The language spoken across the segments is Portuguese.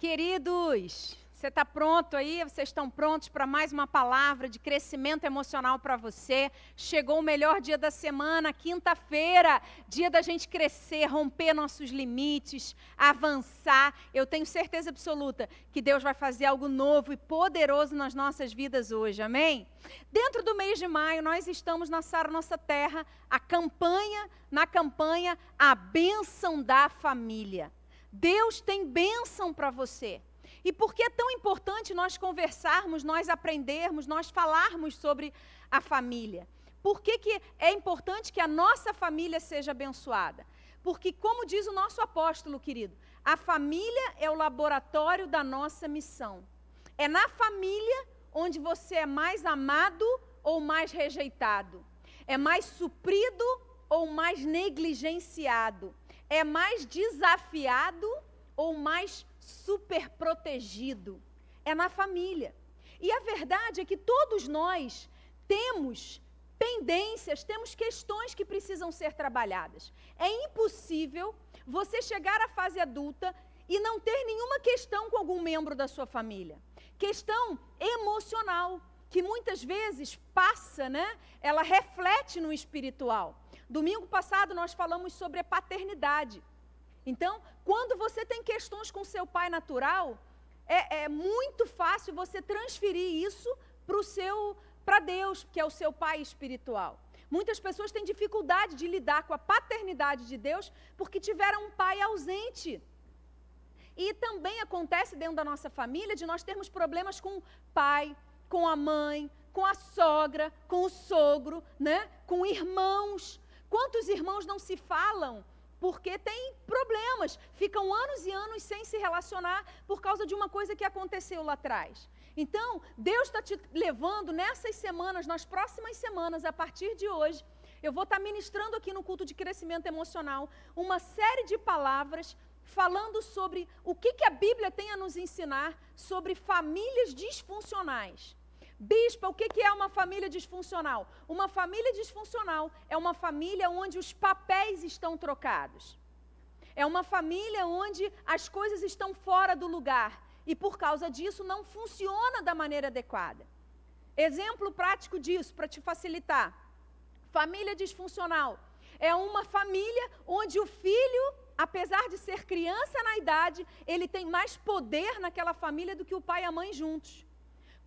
Queridos, você está pronto aí? Vocês estão prontos para mais uma palavra de crescimento emocional para você? Chegou o melhor dia da semana, quinta-feira, dia da gente crescer, romper nossos limites, avançar. Eu tenho certeza absoluta que Deus vai fazer algo novo e poderoso nas nossas vidas hoje, amém? Dentro do mês de maio, nós estamos na Sara Nossa Terra, na campanha A Bênção da Família. Deus tem bênção para você. E por que é tão importante nós conversarmos, nós aprendermos, nós falarmos sobre a família? Por que é importante que a nossa família seja abençoada? Porque, como diz o nosso apóstolo querido, a família é o laboratório da nossa missão. É na família onde você é mais amado ou mais rejeitado. É mais suprido ou mais negligenciado. É mais desafiado ou mais super protegido? É na família. E a verdade é que todos nós temos pendências, temos questões que precisam ser trabalhadas. É impossível você chegar à fase adulta e não ter nenhuma questão com algum membro da sua família. Questão emocional, que muitas vezes passa, né? Ela reflete no espiritual. Domingo passado nós falamos sobre a paternidade. Então, quando você tem questões com seu pai natural, é muito fácil você transferir isso para Deus, que é o seu pai espiritual. Muitas pessoas têm dificuldade de lidar com a paternidade de Deus porque tiveram um pai ausente. E também acontece dentro da nossa família de nós termos problemas com o pai, com a mãe, com a sogra, com o sogro, né? Com irmãos. Quantos irmãos não se falam porque tem problemas, ficam anos e anos sem se relacionar por causa de uma coisa que aconteceu lá atrás. Então, Deus está te levando nessas semanas, nas próximas semanas, a partir de hoje, eu vou estar ministrando aqui no culto de crescimento emocional uma série de palavras falando sobre o que a Bíblia tem a nos ensinar sobre famílias disfuncionais. Bispa, o que é uma família disfuncional? Uma família disfuncional é uma família onde os papéis estão trocados. É uma família onde as coisas estão fora do lugar e por causa disso não funciona da maneira adequada. Exemplo prático disso, para te facilitar. Família disfuncional é uma família onde o filho, apesar de ser criança na idade, ele tem mais poder naquela família do que o pai e a mãe juntos.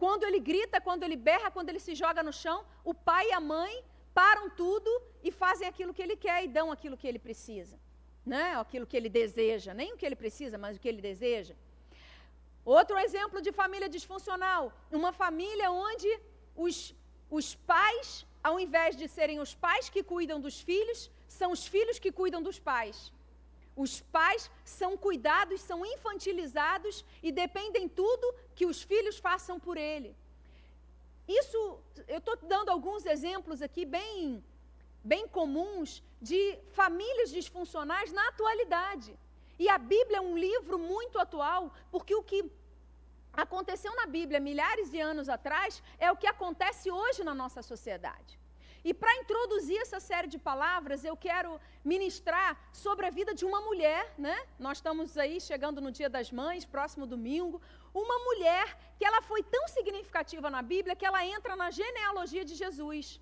Quando ele grita, quando ele berra, quando ele se joga no chão, o pai e a mãe param tudo e fazem aquilo que ele quer e dão aquilo que ele precisa. Né? Aquilo que ele deseja, nem o que ele precisa, mas o que ele deseja. Outro exemplo de família disfuncional, uma família onde os pais, ao invés de serem os pais que cuidam dos filhos, são os filhos que cuidam dos pais. Os pais são cuidados, são infantilizados e dependem tudo que os filhos façam por ele. Isso, eu estou dando alguns exemplos aqui bem comuns de famílias disfuncionais na atualidade. E a Bíblia é um livro muito atual, porque o que aconteceu na Bíblia milhares de anos atrás é o que acontece hoje na nossa sociedade. E para introduzir essa série de palavras, eu quero ministrar sobre a vida de uma mulher, né? Nós estamos aí chegando no Dia das Mães, próximo domingo. Uma mulher que ela foi tão significativa na Bíblia que ela entra na genealogia de Jesus.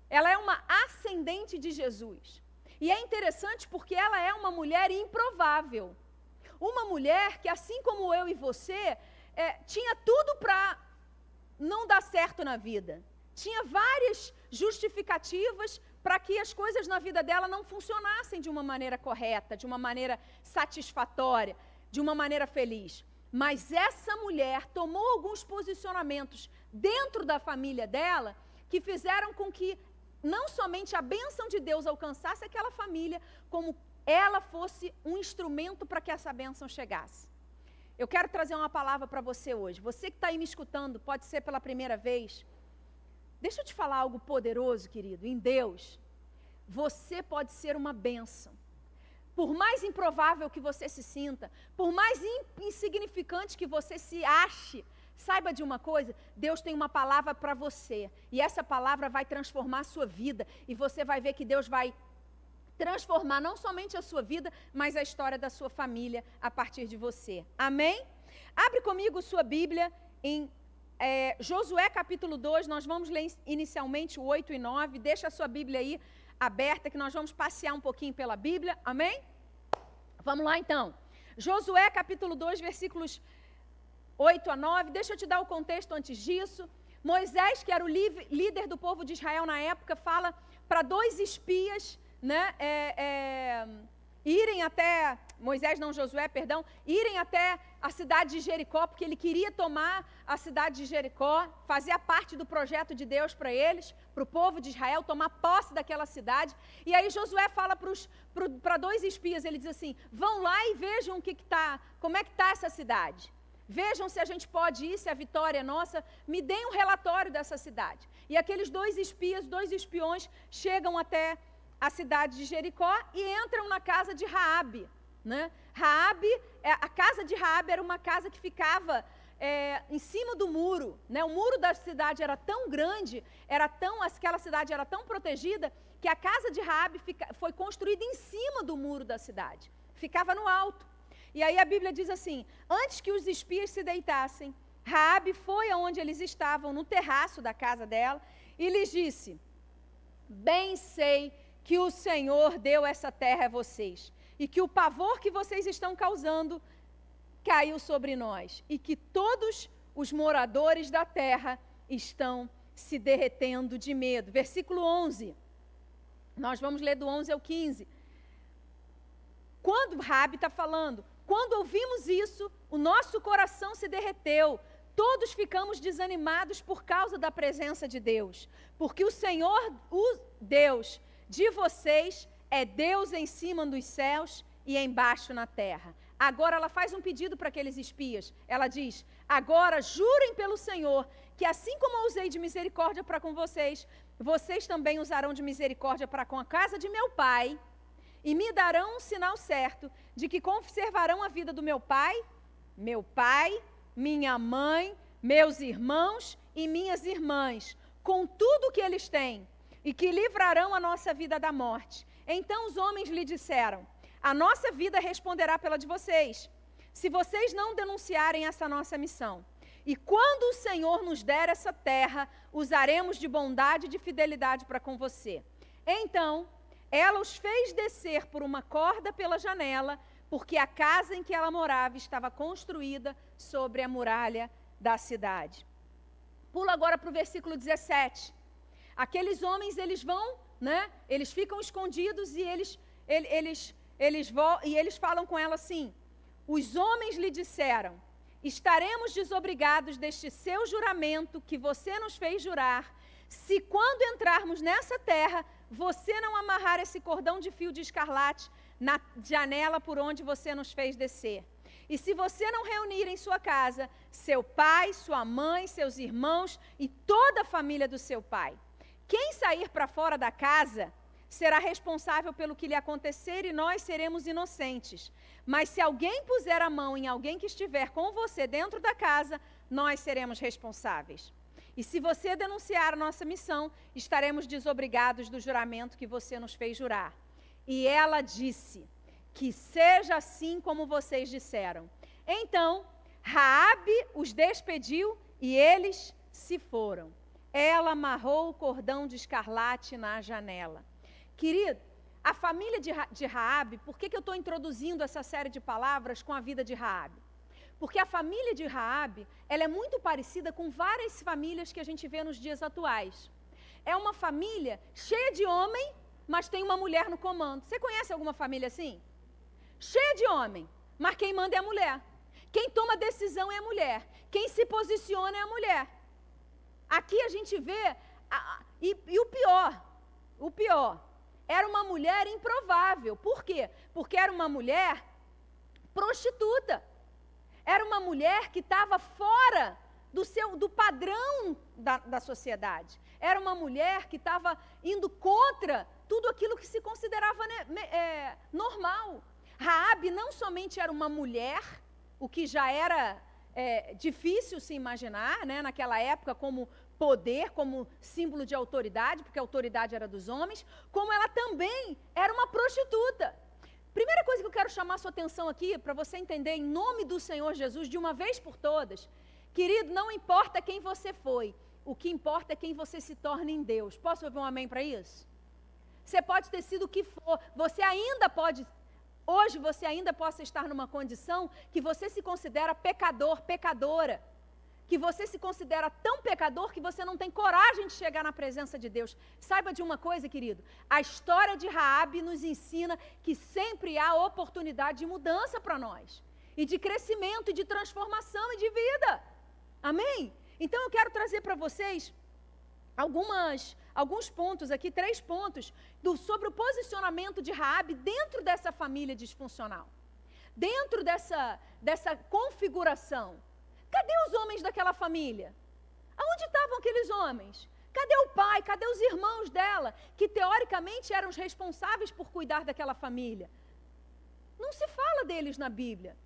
Ela é uma ascendente de Jesus. E é interessante porque ela é uma mulher improvável. Uma mulher que, assim como eu e você, tinha tudo para não dar certo na vida. Tinha várias justificativas para que as coisas na vida dela não funcionassem de uma maneira correta, de uma maneira satisfatória, de uma maneira feliz. Mas essa mulher tomou alguns posicionamentos dentro da família dela que fizeram com que não somente a bênção de Deus alcançasse aquela família, como ela fosse um instrumento para que essa bênção chegasse. Eu quero trazer uma palavra para você hoje. Você que está aí me escutando, pode ser pela primeira vez. Deixa eu te falar algo poderoso, querido. Em Deus, você pode ser uma bênção. Por mais improvável que você se sinta, por mais insignificante que você se ache, saiba de uma coisa, Deus tem uma palavra para você. E essa palavra vai transformar a sua vida. E você vai ver que Deus vai transformar não somente a sua vida, mas a história da sua família a partir de você. Amém? Abre comigo sua Bíblia em Josué capítulo 2, nós vamos ler inicialmente o 8 e 9, deixa a sua Bíblia aí aberta que nós vamos passear um pouquinho pela Bíblia, amém? Vamos lá então. Josué capítulo 2, versículos 8 a 9, deixa eu te dar o contexto antes disso. Moisés, que era o líder do povo de Israel na época, fala para 2 espias, né, irem até, irem até a cidade de Jericó, porque ele queria tomar a cidade de Jericó, fazia parte do projeto de Deus para eles, para o povo de Israel, tomar posse daquela cidade. E aí Josué fala para 2 espias, ele diz assim, vão lá e vejam como é que está essa cidade. Vejam se a gente pode ir, se a vitória é nossa, me deem um relatório dessa cidade. E aqueles 2 espiões, chegam até a cidade de Jericó e entram na casa de Raabe, né? A casa de Raabe era uma casa que ficava em cima do muro, né? O muro da cidade era tão grande, aquela cidade era tão protegida, que a casa de Raabe foi construída em cima do muro da cidade, ficava no alto. E aí a Bíblia diz assim, antes que os espias se deitassem, Raabe foi aonde eles estavam, no terraço da casa dela, e lhes disse, bem sei que o Senhor deu essa terra a vocês, e que o pavor que vocês estão causando caiu sobre nós, e que todos os moradores da terra estão se derretendo de medo. Versículo 11, nós vamos ler do 11 ao 15. Quando Raabe está falando, quando ouvimos isso, o nosso coração se derreteu, todos ficamos desanimados por causa da presença de Deus, porque o Senhor, o Deus de vocês, é Deus em cima dos céus e embaixo na terra. Agora ela faz um pedido para aqueles espias, ela diz, agora jurem pelo Senhor, que assim como eu usei de misericórdia para com vocês, vocês também usarão de misericórdia para com a casa de meu pai, e me darão um sinal certo de que conservarão a vida do meu pai, minha mãe, meus irmãos e minhas irmãs, com tudo o que eles têm, e que livrarão a nossa vida da morte. Então os homens lhe disseram, a nossa vida responderá pela de vocês, se vocês não denunciarem essa nossa missão. E quando o Senhor nos der essa terra, usaremos de bondade e de fidelidade para com você. Então ela os fez descer por uma corda pela janela, porque a casa em que ela morava estava construída sobre a muralha da cidade. Pula agora para o versículo 17. Aqueles homens, eles vão, né? Eles ficam escondidos e eles falam com ela assim, os homens lhe disseram, estaremos desobrigados deste seu juramento que você nos fez jurar, se quando entrarmos nessa terra, você não amarrar esse cordão de fio de escarlate na janela por onde você nos fez descer. E se você não reunir em sua casa seu pai, sua mãe, seus irmãos e toda a família do seu pai, quem sair para fora da casa será responsável pelo que lhe acontecer e nós seremos inocentes. Mas se alguém puser a mão em alguém que estiver com você dentro da casa, nós seremos responsáveis. E se você denunciar a nossa missão, estaremos desobrigados do juramento que você nos fez jurar. E ela disse, que seja assim como vocês disseram. Então, Raabe os despediu e eles se foram. Ela amarrou o cordão de escarlate na janela. Querido, a família de Raabe, por que eu estou introduzindo essa série de palavras com a vida de Raabe? Porque a família de Raabe, ela é muito parecida com várias famílias que a gente vê nos dias atuais. É uma família cheia de homem, mas tem uma mulher no comando. Você conhece alguma família assim? Cheia de homem, mas quem manda é a mulher. Quem toma decisão é a mulher. Quem se posiciona é a mulher. Aqui a gente vê, e o pior, era uma mulher improvável. Por quê? Porque era uma mulher prostituta. Era uma mulher que estava fora do padrão da sociedade. Era uma mulher que estava indo contra tudo aquilo que se considerava normal. Raabe não somente era uma mulher, o que já era difícil se imaginar, né, naquela época, como poder, como símbolo de autoridade, porque a autoridade era dos homens, como ela também era uma prostituta. Primeira coisa que eu quero chamar a sua atenção aqui, para você entender em nome do Senhor Jesus, de uma vez por todas, querido, não importa quem você foi, o que importa é quem você se torna em Deus. Posso ouvir um amém para isso? Você pode ter sido o que for, hoje você ainda possa estar numa condição que você se considera pecador, pecadora, que você se considera tão pecador que você não tem coragem de chegar na presença de Deus. Saiba de uma coisa, querido, a história de Raabe nos ensina que sempre há oportunidade de mudança para nós, e de crescimento, e de transformação, e de vida. Amém? Então eu quero trazer para vocês alguns pontos aqui, 3 pontos, sobre o posicionamento de Raabe dentro dessa família disfuncional. Dentro dessa configuração. Cadê os homens daquela família? Aonde estavam aqueles homens? Cadê o pai? Cadê os irmãos dela? Que teoricamente eram os responsáveis por cuidar daquela família. Não se fala deles na Bíblia.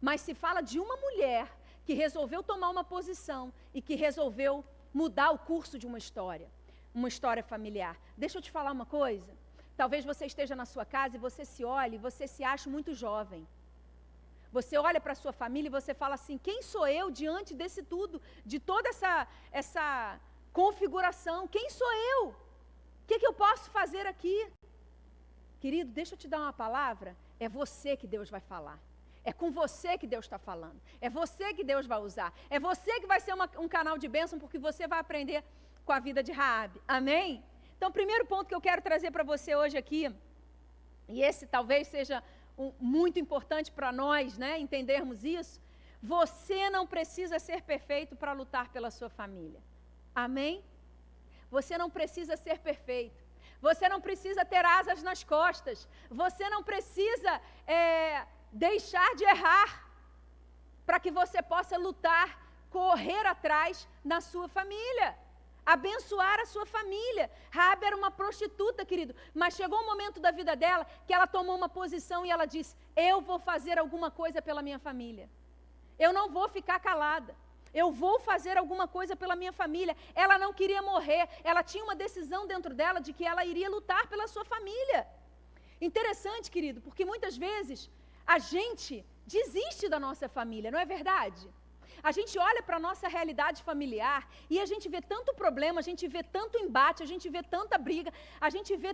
Mas se fala de uma mulher que resolveu tomar uma posição e que resolveu mudar o curso de uma história familiar. Deixa eu te falar uma coisa. Talvez você esteja na sua casa e você se olhe, você se acha muito jovem. Você olha para a sua família e você fala assim, quem sou eu diante desse tudo, de toda essa configuração? Quem sou eu? O que eu posso fazer aqui? Querido, deixa eu te dar uma palavra, é você que Deus vai falar. É com você que Deus está falando. É você que Deus vai usar. É você que vai ser um canal de bênção, porque você vai aprender com a vida de Raabe. Amém? Então, o primeiro ponto que eu quero trazer para você hoje aqui, e esse talvez seja muito importante para nós, né, entendermos isso, você não precisa ser perfeito para lutar pela sua família. Amém? Você não precisa ser perfeito. Você não precisa ter asas nas costas. Você não precisa deixar de errar para que você possa lutar, correr atrás na sua família, abençoar a sua família. Raabe era uma prostituta, querido, mas chegou um momento da vida dela que ela tomou uma posição e ela disse, eu vou fazer alguma coisa pela minha família, eu não vou ficar calada, eu vou fazer alguma coisa pela minha família. Ela não queria morrer, ela tinha uma decisão dentro dela de que ela iria lutar pela sua família. Interessante, querido, porque muitas vezes a gente desiste da nossa família, não é verdade? A gente olha para a nossa realidade familiar e a gente vê tanto problema, a gente vê tanto embate, a gente vê tanta briga, a gente vê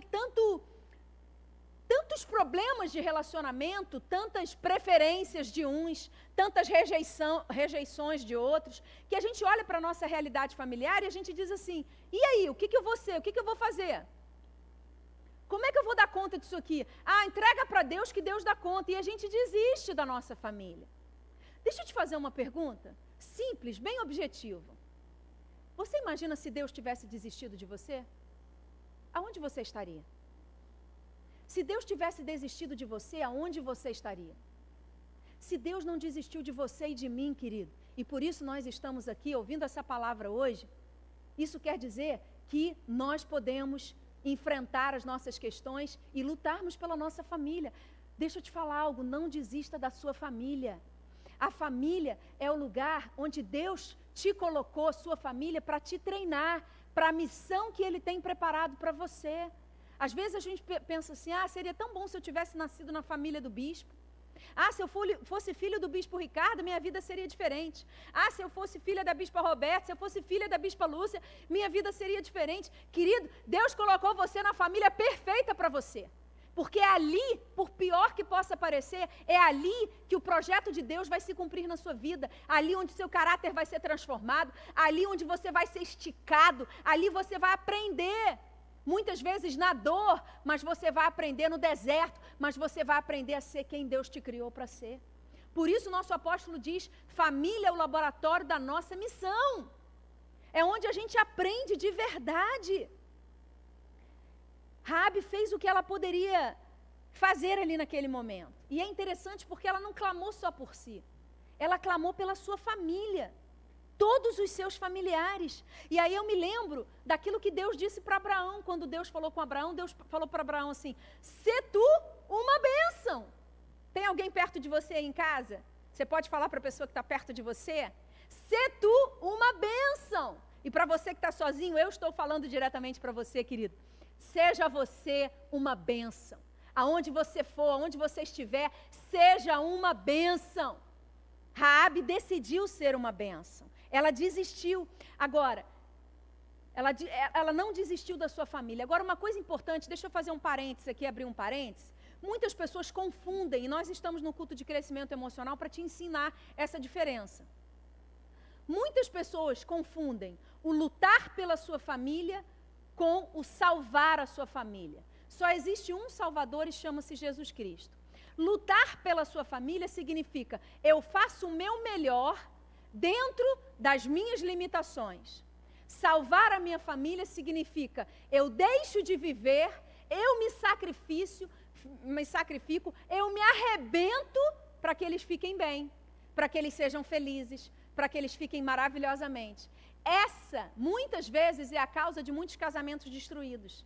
tantos problemas de relacionamento, tantas preferências de uns, tantas rejeições de outros, que a gente olha para a nossa realidade familiar e a gente diz assim, e aí, o que eu vou ser? O que eu vou fazer? Como é que eu vou dar conta disso aqui? Entrega para Deus que Deus dá conta. E a gente desiste da nossa família. Deixa eu te fazer uma pergunta simples, bem objetiva. Você imagina se Deus tivesse desistido de você? Aonde você estaria? Se Deus tivesse desistido de você, aonde você estaria? Se Deus não desistiu de você e de mim, querido, e por isso nós estamos aqui ouvindo essa palavra hoje, isso quer dizer que nós podemos enfrentar as nossas questões e lutarmos pela nossa família. Deixa eu te falar algo, não desista da sua família. A família é o lugar onde Deus te colocou, sua família, para te treinar, para a missão que Ele tem preparado para você. Às vezes a gente pensa assim, seria tão bom se eu tivesse nascido na família do bispo. Se eu fosse filho do bispo Ricardo, minha vida seria diferente. Se eu fosse filha da bispa Roberta, se eu fosse filha da bispa Lúcia, minha vida seria diferente. Querido, Deus colocou você na família perfeita para você. Porque é ali, por pior que possa parecer, é ali que o projeto de Deus vai se cumprir na sua vida. Ali onde seu caráter vai ser transformado, ali onde você vai ser esticado, ali você vai aprender. Muitas vezes na dor, mas você vai aprender no deserto, mas você vai aprender a ser quem Deus te criou para ser. Por isso nosso apóstolo diz, família é o laboratório da nossa missão. É onde a gente aprende de verdade. Raabe fez o que ela poderia fazer ali naquele momento. E é interessante porque ela não clamou só por si. Ela clamou pela sua família. Todos os seus familiares. E aí eu me lembro daquilo que Deus disse para Abraão. Quando Deus falou com Abraão, Deus falou para Abraão assim, sê tu uma bênção. Tem alguém perto de você aí em casa? Você pode falar para a pessoa que está perto de você? Sê tu uma bênção. E para você que está sozinho, eu estou falando diretamente para você, querido. Seja você uma bênção. Aonde você for, aonde você estiver, seja uma bênção. Raabe decidiu ser uma bênção. Ela desistiu. Agora, ela não desistiu da sua família. Agora, uma coisa importante, deixa eu fazer um parênteses aqui, abrir um parênteses. Muitas pessoas confundem, e nós estamos no culto de crescimento emocional para te ensinar essa diferença. Muitas pessoas confundem o lutar pela sua família com o salvar a sua família. Só existe um Salvador e chama-se Jesus Cristo. Lutar pela sua família significa eu faço o meu melhor dentro das minhas limitações. Salvar a minha família significa eu deixo de viver, eu me sacrifico, eu me arrebento para que eles fiquem bem, para que eles sejam felizes, para que eles fiquem maravilhosamente. Essa, muitas vezes, é a causa de muitos casamentos destruídos.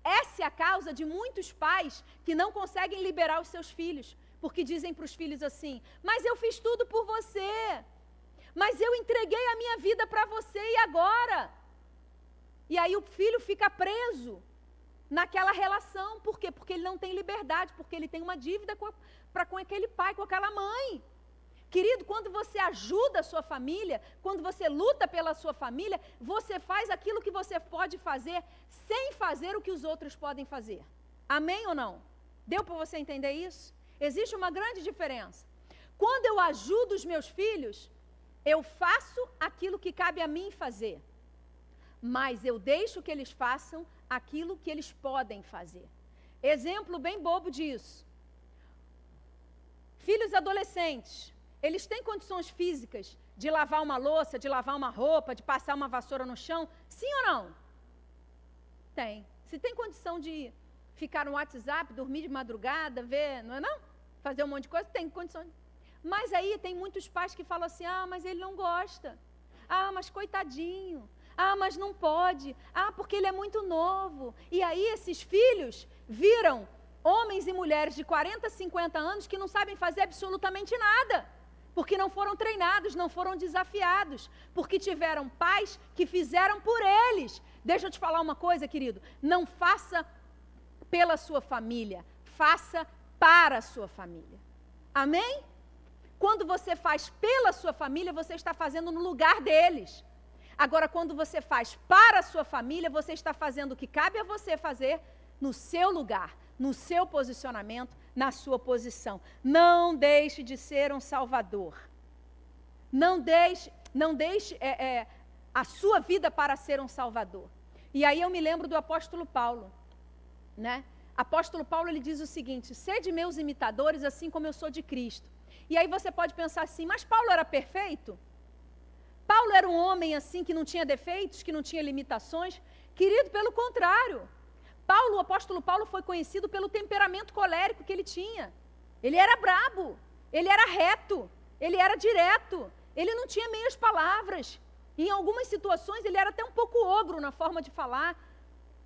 Essa é a causa de muitos pais que não conseguem liberar os seus filhos, porque dizem para os filhos assim, mas eu fiz tudo por você, mas eu entreguei a minha vida para você e agora? E aí o filho fica preso naquela relação, por quê? Porque ele não tem liberdade, porque ele tem uma dívida com aquele pai, com aquela mãe. Querido, quando você ajuda a sua família, quando você luta pela sua família, você faz aquilo que você pode fazer sem fazer o que os outros podem fazer. Amém ou não? Deu para você entender isso? Existe uma grande diferença. Quando eu ajudo os meus filhos, eu faço aquilo que cabe a mim fazer. Mas eu deixo que eles façam aquilo que eles podem fazer. Exemplo bem bobo disso. Filhos adolescentes. Eles têm condições físicas de lavar uma louça, de lavar uma roupa, de passar uma vassoura no chão? Sim ou não? Tem. Se tem condição de ficar no WhatsApp, dormir de madrugada, ver, não é não? Fazer um monte de coisa, tem condição. Mas aí tem muitos pais que falam assim, mas ele não gosta. Mas coitadinho. Mas não pode. Porque ele é muito novo. E aí esses filhos viram homens e mulheres de 40, 50 anos que não sabem fazer absolutamente nada. Porque não foram treinados, não foram desafiados, porque tiveram pais que fizeram por eles. Deixa eu te falar uma coisa, querido, não faça pela sua família, faça para a sua família. Amém? Quando você faz pela sua família, você está fazendo no lugar deles. Agora, quando você faz para a sua família, você está fazendo o que cabe a você fazer no seu lugar, no seu posicionamento, na sua posição. Não deixe de ser um salvador. Não deixe a sua vida para ser um salvador. E aí eu me lembro do apóstolo Paulo, né? Apóstolo Paulo, ele diz o seguinte, sede meus imitadores assim como eu sou de Cristo. E aí você pode pensar assim, mas Paulo era perfeito? Paulo era um homem assim que não tinha defeitos, que não tinha limitações? Querido, pelo contrário. O apóstolo Paulo foi conhecido pelo temperamento colérico que ele tinha. Ele era brabo, ele era reto, ele era direto, ele não tinha meias palavras. Em algumas situações ele era até um pouco ogro na forma de falar.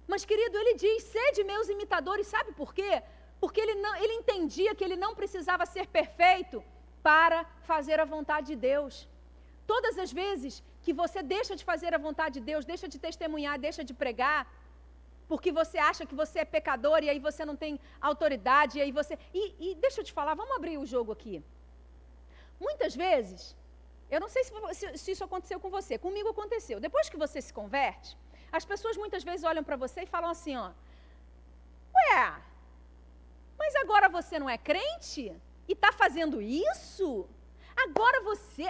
Mas, querido, ele diz, sede meus imitadores, sabe por quê? Porque ele entendia que ele não precisava ser perfeito para fazer a vontade de Deus. Todas as vezes que você deixa de fazer a vontade de Deus, deixa de testemunhar, deixa de pregar, porque você acha que você é pecador e aí você não tem autoridade, e aí você... E deixa eu te falar, vamos abrir o jogo aqui. Muitas vezes, eu não sei se isso aconteceu com você, comigo aconteceu. Depois que você se converte, as pessoas muitas vezes olham para você e falam assim, ué, mas agora você não é crente? E está fazendo isso? Agora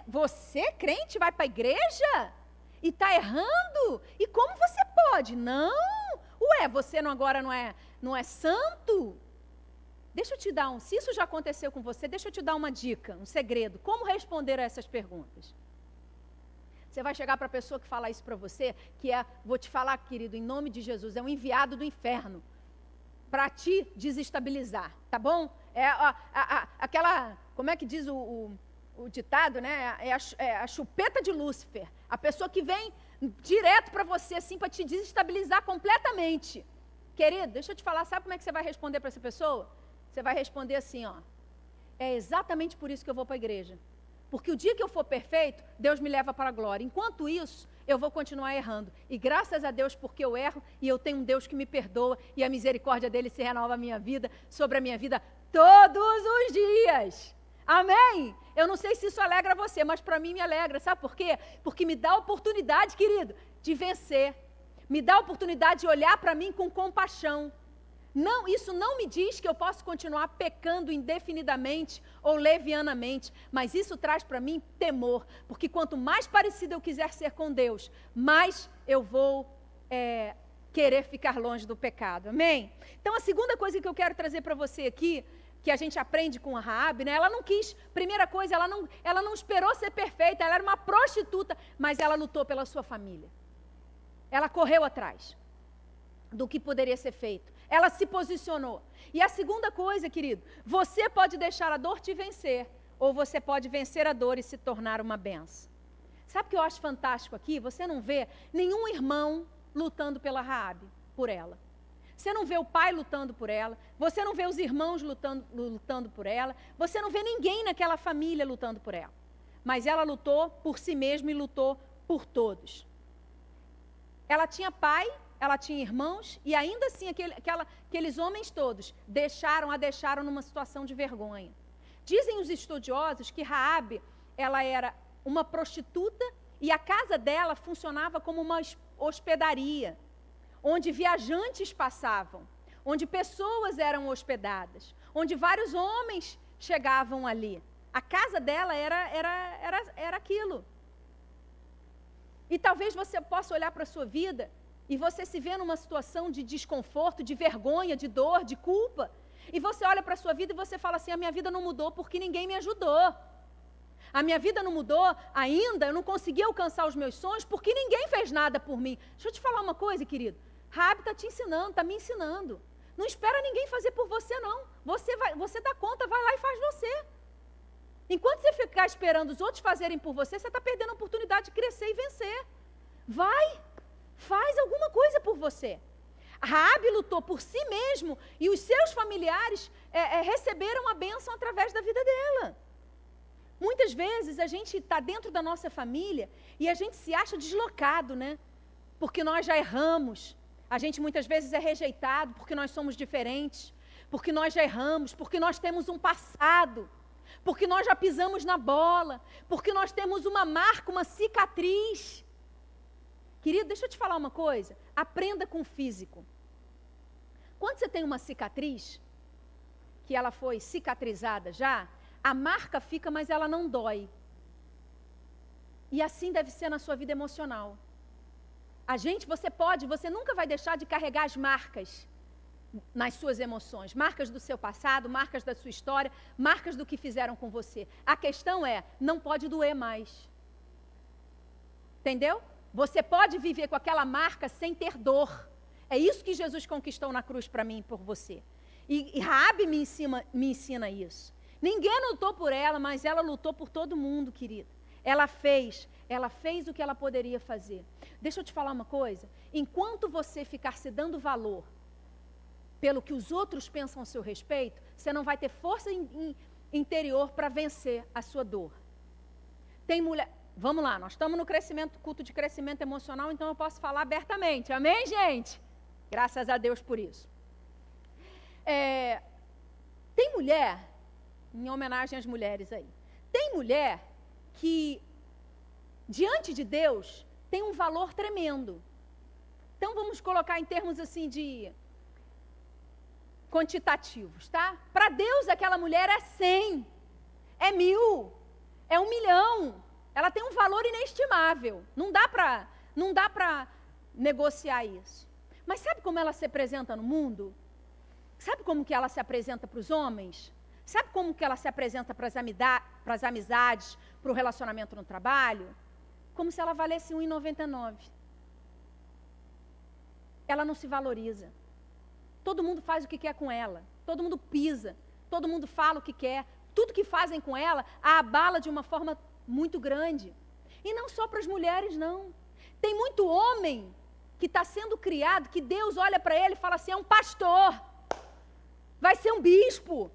você crente, vai para a igreja? E está errando? E como você pode? Não! Ué, você agora não é santo? Deixa eu te dar se isso já aconteceu com você, deixa eu te dar uma dica, um segredo. Como responder a essas perguntas? Você vai chegar para a pessoa que fala isso para você, vou te falar, querido, em nome de Jesus, é um enviado do inferno para te desestabilizar, tá bom? Aquela, como é que diz o ditado, né? É a chupeta de Lúcifer. A pessoa que vem direto para você, assim, para te desestabilizar completamente. Querido, deixa eu te falar, sabe como é que você vai responder para essa pessoa? Você vai responder assim, é exatamente por isso que eu vou para a igreja. Porque o dia que eu for perfeito, Deus me leva para a glória. Enquanto isso, eu vou continuar errando. E graças a Deus, porque eu erro, e eu tenho um Deus que me perdoa, e a misericórdia dele se renova sobre a minha vida, todos os dias. Amém? Eu não sei se isso alegra você, mas para mim me alegra. Sabe por quê? Porque me dá a oportunidade, querido, de vencer. Me dá a oportunidade de olhar para mim com compaixão. Não, isso não me diz que eu posso continuar pecando indefinidamente ou levianamente, mas isso traz para mim temor, porque quanto mais parecido eu quiser ser com Deus, mais eu vou querer ficar longe do pecado, amém? Então a segunda coisa que eu quero trazer para você aqui, que a gente aprende com a Raabe, né? Ela não quis, primeira coisa, ela não esperou ser perfeita, ela era uma prostituta, mas ela lutou pela sua família, ela correu atrás do que poderia ser feito. Ela se posicionou. E a segunda coisa, querido, você pode deixar a dor te vencer, ou você pode vencer a dor e se tornar uma benção. Sabe o que eu acho fantástico aqui? Você não vê nenhum irmão lutando pela Raabe, por ela. Você não vê o pai lutando por ela, você não vê os irmãos lutando por ela, você não vê ninguém naquela família lutando por ela. Mas ela lutou por si mesma e lutou por todos. Ela tinha pai, ela tinha irmãos, e ainda assim aqueles homens todos a deixaram numa situação de vergonha. Dizem os estudiosos que Raabe, ela era uma prostituta, e a casa dela funcionava como uma hospedaria, onde viajantes passavam, onde pessoas eram hospedadas, onde vários homens chegavam ali. A casa dela era aquilo. E talvez você possa olhar para a sua vida e você se vê numa situação de desconforto, de vergonha, de dor, de culpa. E você olha para a sua vida e você fala assim, a minha vida não mudou porque ninguém me ajudou. A minha vida não mudou ainda, eu não consegui alcançar os meus sonhos porque ninguém fez nada por mim. Deixa eu te falar uma coisa, querido. Raabe está te ensinando, está me ensinando. Não espera ninguém fazer por você, não. Você dá conta, vai lá e faz você. Enquanto você ficar esperando os outros fazerem por você, você está perdendo a oportunidade de crescer e vencer. Vai! Faz alguma coisa por você. Raabe lutou por si mesmo e os seus familiares receberam a bênção através da vida dela. Muitas vezes a gente está dentro da nossa família e a gente se acha deslocado, né? Porque nós já erramos. A gente muitas vezes é rejeitado porque nós somos diferentes. Porque nós já erramos, porque nós temos um passado. Porque nós já pisamos na bola. Porque nós temos uma marca, uma cicatriz. Querido, deixa eu te falar uma coisa. Aprenda com o físico. Quando você tem uma cicatriz, que ela foi cicatrizada já, a marca fica, mas ela não dói. E assim deve ser na sua vida emocional. Você nunca vai deixar de carregar as marcas nas suas emoções. Marcas do seu passado, marcas da sua história, marcas do que fizeram com você. A questão é, não pode doer mais. Entendeu? Você pode viver com aquela marca sem ter dor. É isso que Jesus conquistou na cruz para mim e por você. E Raabe me ensina isso. Ninguém lutou por ela, mas ela lutou por todo mundo, querida. Ela fez o que ela poderia fazer. Deixa eu te falar uma coisa. Enquanto você ficar se dando valor pelo que os outros pensam a seu respeito, você não vai ter força interior para vencer a sua dor. Tem mulher... Vamos lá, nós estamos no culto de crescimento emocional, então eu posso falar abertamente. Amém, gente? Graças a Deus por isso. Tem mulher, em homenagem às mulheres aí, tem mulher que, diante de Deus, tem um valor tremendo. Então, vamos colocar em termos assim de quantitativos, tá? Para Deus, aquela mulher é 100, é 1000, é 1 milhão. Ela tem um valor inestimável. Não dá para negociar isso. Mas sabe como ela se apresenta no mundo? Sabe como que ela se apresenta para os homens? Sabe como que ela se apresenta para as amizades, para o relacionamento no trabalho? Como se ela valesse R$ 1,99. Ela não se valoriza. Todo mundo faz o que quer com ela. Todo mundo pisa. Todo mundo fala o que quer. Tudo que fazem com ela a abala de uma forma muito grande. E não só para as mulheres, não. Tem muito homem que está sendo criado, que Deus olha para ele e fala assim, é um pastor, vai ser um bispo,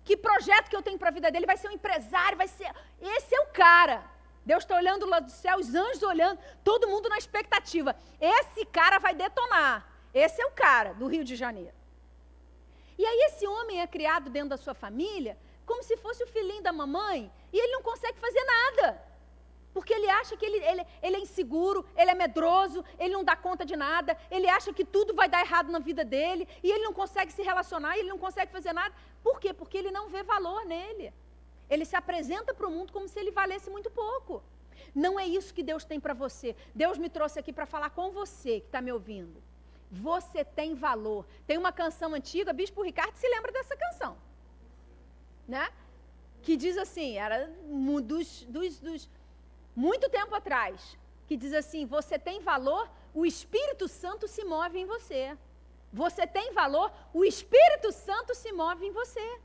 Que projeto que eu tenho para a vida dele? Vai ser um empresário, vai ser... Esse é o cara. Deus está olhando lá do céu, os anjos olhando, todo mundo na expectativa. Esse cara vai detonar. Esse é o cara do Rio de Janeiro. E aí esse homem é criado dentro da sua família como se fosse o filhinho da mamãe e ele não consegue fazer nada. Porque ele acha que ele é inseguro, ele é medroso, ele não dá conta de nada, ele acha que tudo vai dar errado na vida dele, e ele não consegue se relacionar, ele não consegue fazer nada. Por quê? Porque ele não vê valor nele. Ele se apresenta para o mundo como se ele valesse muito pouco. Não é isso que Deus tem para você. Deus me trouxe aqui para falar com você que está me ouvindo. Você tem valor. Tem uma canção antiga, Bispo Ricardo se lembra dessa canção, né? Que diz assim, era muito tempo atrás, que diz assim, você tem valor, o Espírito Santo se move em você. Você tem valor, o Espírito Santo se move em você.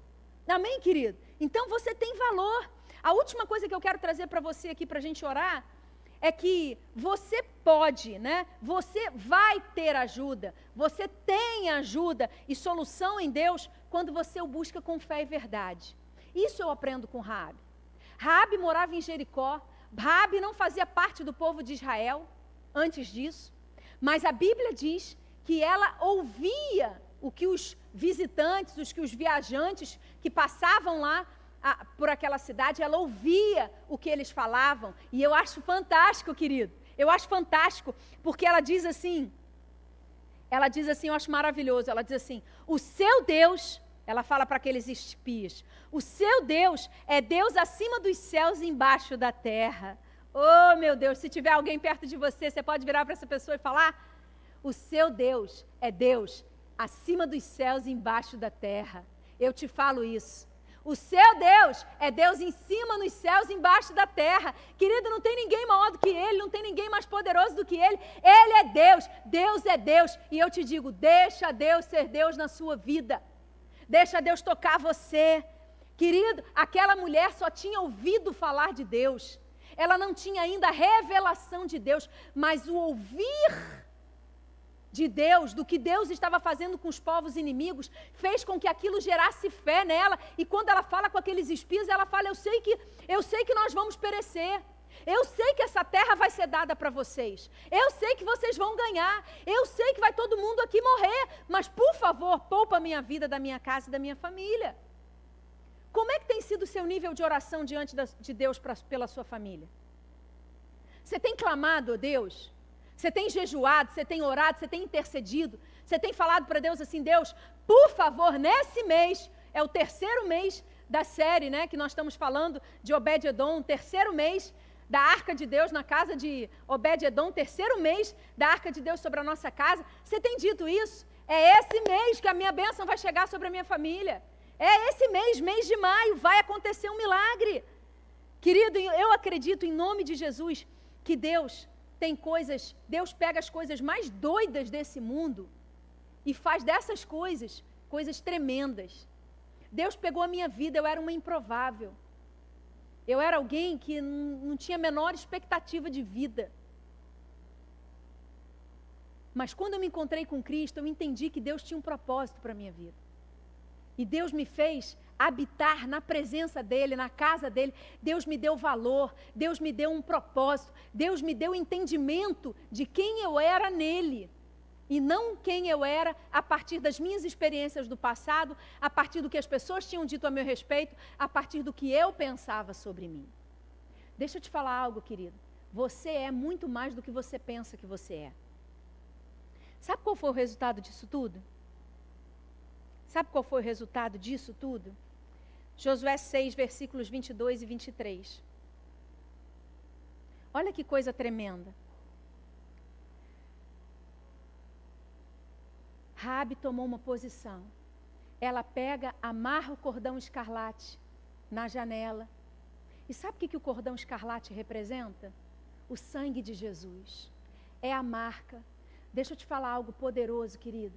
Amém, querido? Então você tem valor. A última coisa que eu quero trazer para você aqui, para a gente orar, é que você pode, né? Você vai ter ajuda, você tem ajuda e solução em Deus quando você o busca com fé e verdade. Isso eu aprendo com Raabe. Raabe morava em Jericó. Raabe não fazia parte do povo de Israel antes disso, mas a Bíblia diz que ela ouvia o que os visitantes, os viajantes que passavam lá por aquela cidade, ela ouvia o que eles falavam, e eu acho fantástico, querido, eu acho fantástico, porque ela diz assim, eu acho maravilhoso, ela diz assim, o seu Deus, ela fala para aqueles espias, o seu Deus é Deus acima dos céus e embaixo da terra. Oh, meu Deus, se tiver alguém perto de você, você pode virar para essa pessoa e falar, o seu Deus é Deus acima dos céus e embaixo da terra. Eu te falo isso. O seu Deus é Deus em cima nos céus e embaixo da terra. Querido, não tem ninguém maior do que Ele, não tem ninguém mais poderoso do que Ele. Ele é Deus, Deus é Deus. E eu te digo, deixa Deus ser Deus na sua vida. Deixa Deus tocar você. Querido, aquela mulher só tinha ouvido falar de Deus. Ela não tinha ainda a revelação de Deus, mas o ouvir de Deus, do que Deus estava fazendo com os povos inimigos, fez com que aquilo gerasse fé nela, e quando ela fala com aqueles espias, ela fala, eu sei que nós vamos perecer, eu sei que essa terra vai ser dada para vocês, eu sei que vocês vão ganhar, eu sei que vai todo mundo aqui morrer, mas por favor, poupa a minha vida, da minha casa e da minha família. Como é que tem sido o seu nível de oração diante de Deus pela sua família? Você tem clamado a Deus? Você tem jejuado, você tem orado, você tem intercedido, você tem falado para Deus assim, Deus, por favor, nesse mês, é o terceiro mês da série, né, que nós estamos falando de Obed-Edom, terceiro mês da Arca de Deus na casa de Obed-Edom, terceiro mês da Arca de Deus sobre a nossa casa. Você tem dito isso? É esse mês que a minha bênção vai chegar sobre a minha família. É esse mês de maio, vai acontecer um milagre. Querido, eu acredito em nome de Jesus que Deus pega as coisas mais doidas desse mundo e faz dessas coisas tremendas. Deus pegou a minha vida, eu era uma improvável. Eu era alguém que não tinha a menor expectativa de vida. Mas quando eu me encontrei com Cristo, eu entendi que Deus tinha um propósito para a minha vida. E Deus me fez habitar na presença dEle, na casa dEle. Deus me deu valor, Deus me deu um propósito, Deus me deu entendimento de quem eu era nele. E não quem eu era a partir das minhas experiências do passado, a partir do que as pessoas tinham dito a meu respeito, a partir do que eu pensava sobre mim. Deixa eu te falar algo, querido. Você é muito mais do que você pensa que você é. Sabe qual foi o resultado disso tudo? Sabe qual foi o resultado disso tudo? Josué 6, versículos 22 e 23. Olha que coisa tremenda. Raabe tomou uma posição. Ela pega, amarra o cordão escarlate na janela. E sabe o que o cordão escarlate representa? O sangue de Jesus. É a marca. Deixa eu te falar algo poderoso, querido.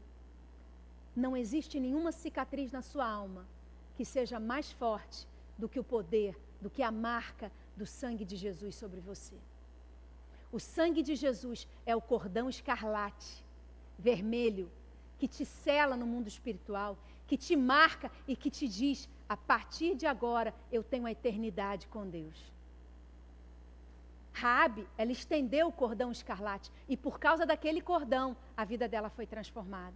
Não existe nenhuma cicatriz na sua alma que seja mais forte do que o poder, do que a marca do sangue de Jesus sobre você. O sangue de Jesus é o cordão escarlate, vermelho, que te sela no mundo espiritual, que te marca e que te diz, a partir de agora eu tenho a eternidade com Deus. Raabe, ela estendeu o cordão escarlate e por causa daquele cordão, a vida dela foi transformada.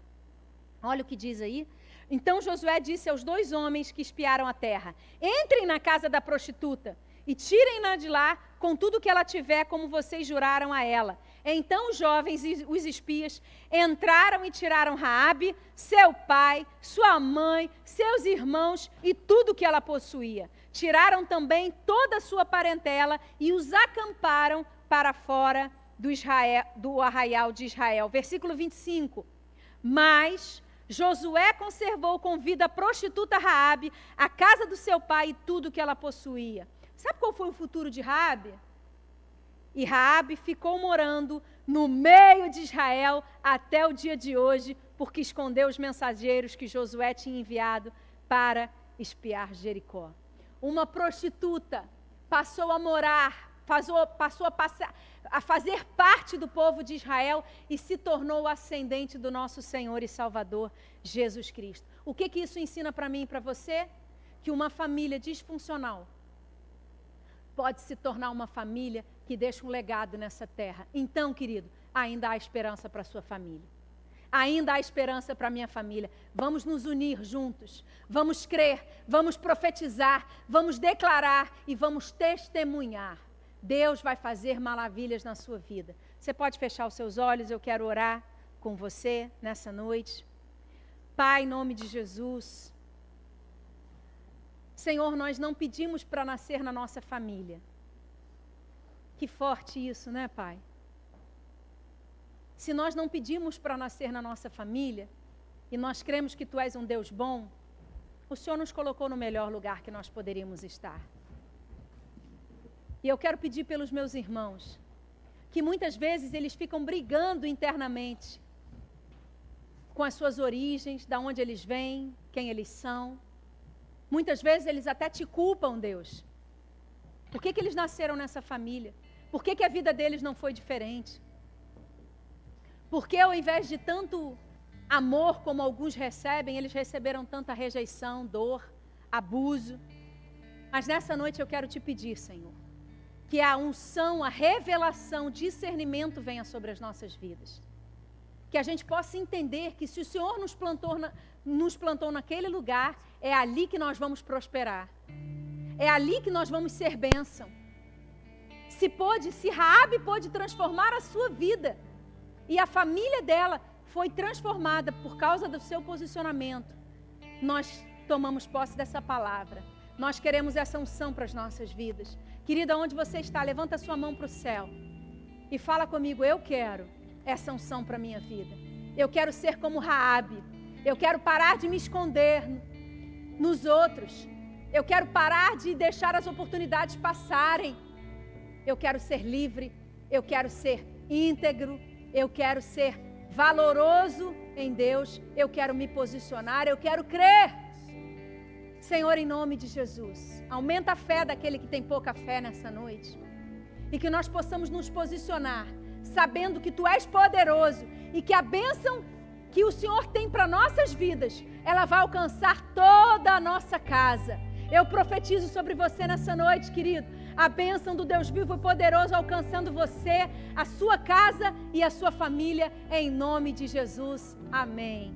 Olha o que diz aí. Então Josué disse aos 2 homens que espiaram a terra: entrem na casa da prostituta e tirem-na de lá com tudo que ela tiver, como vocês juraram a ela. Então os jovens e os espias entraram e tiraram Raabe, seu pai, sua mãe, seus irmãos e tudo que ela possuía. Tiraram também toda a sua parentela e os acamparam para fora do arraial de Israel. Versículo 25. Mas Josué conservou com vida a prostituta Raabe, a casa do seu pai e tudo que ela possuía. Sabe qual foi o futuro de Raabe? E Raabe ficou morando no meio de Israel até o dia de hoje, porque escondeu os mensageiros que Josué tinha enviado para espiar Jericó. Uma prostituta passou a morar, passou a fazer parte do povo de Israel e se tornou o ascendente do nosso Senhor e Salvador, Jesus Cristo. O que isso ensina para mim e para você? Que uma família disfuncional pode se tornar uma família que deixa um legado nessa terra. Então, querido, ainda há esperança para a sua família. Ainda há esperança para a minha família. Vamos nos unir juntos. Vamos crer, vamos profetizar, vamos declarar e vamos testemunhar. Deus vai fazer maravilhas na sua vida. Você pode fechar os seus olhos, eu quero orar com você nessa noite. Pai, em nome de Jesus. Senhor, nós não pedimos para nascer na nossa família. Que forte isso, né, Pai? Se nós não pedimos para nascer na nossa família, e nós cremos que Tu és um Deus bom, o Senhor nos colocou no melhor lugar que nós poderíamos estar. E eu quero pedir pelos meus irmãos, que muitas vezes eles ficam brigando internamente, com as suas origens, de onde eles vêm, quem eles são. Muitas vezes eles até te culpam, Deus. Por que eles nasceram nessa família? Por que a vida deles não foi diferente? Porque ao invés de tanto amor como alguns recebem, eles receberam tanta rejeição, dor, abuso. Mas nessa noite eu quero te pedir, Senhor, que a unção, a revelação, discernimento venha sobre as nossas vidas. Que a gente possa entender que se o Senhor nos plantou naquele lugar, é ali que nós vamos prosperar. É ali que nós vamos ser bênção. Se Raabe pôde transformar a sua vida, e a família dela foi transformada por causa do seu posicionamento, nós tomamos posse dessa palavra. Nós queremos essa unção para as nossas vidas. Querida, onde você está, levanta a sua mão para o céu e fala comigo: eu quero essa unção para a minha vida. Eu quero ser como Raabe. Eu quero parar de me esconder nos outros. Eu quero parar de deixar as oportunidades passarem. Eu quero ser livre. Eu quero ser íntegro. Eu quero ser valoroso em Deus. Eu quero me posicionar. Eu quero crer. Senhor, em nome de Jesus, aumenta a fé daquele que tem pouca fé nessa noite. E que nós possamos nos posicionar, sabendo que Tu és poderoso e que a bênção que o Senhor tem para nossas vidas, ela vai alcançar toda a nossa casa. Eu profetizo sobre você nessa noite, querido, a bênção do Deus vivo e poderoso alcançando você, a sua casa e a sua família, em nome de Jesus. Amém.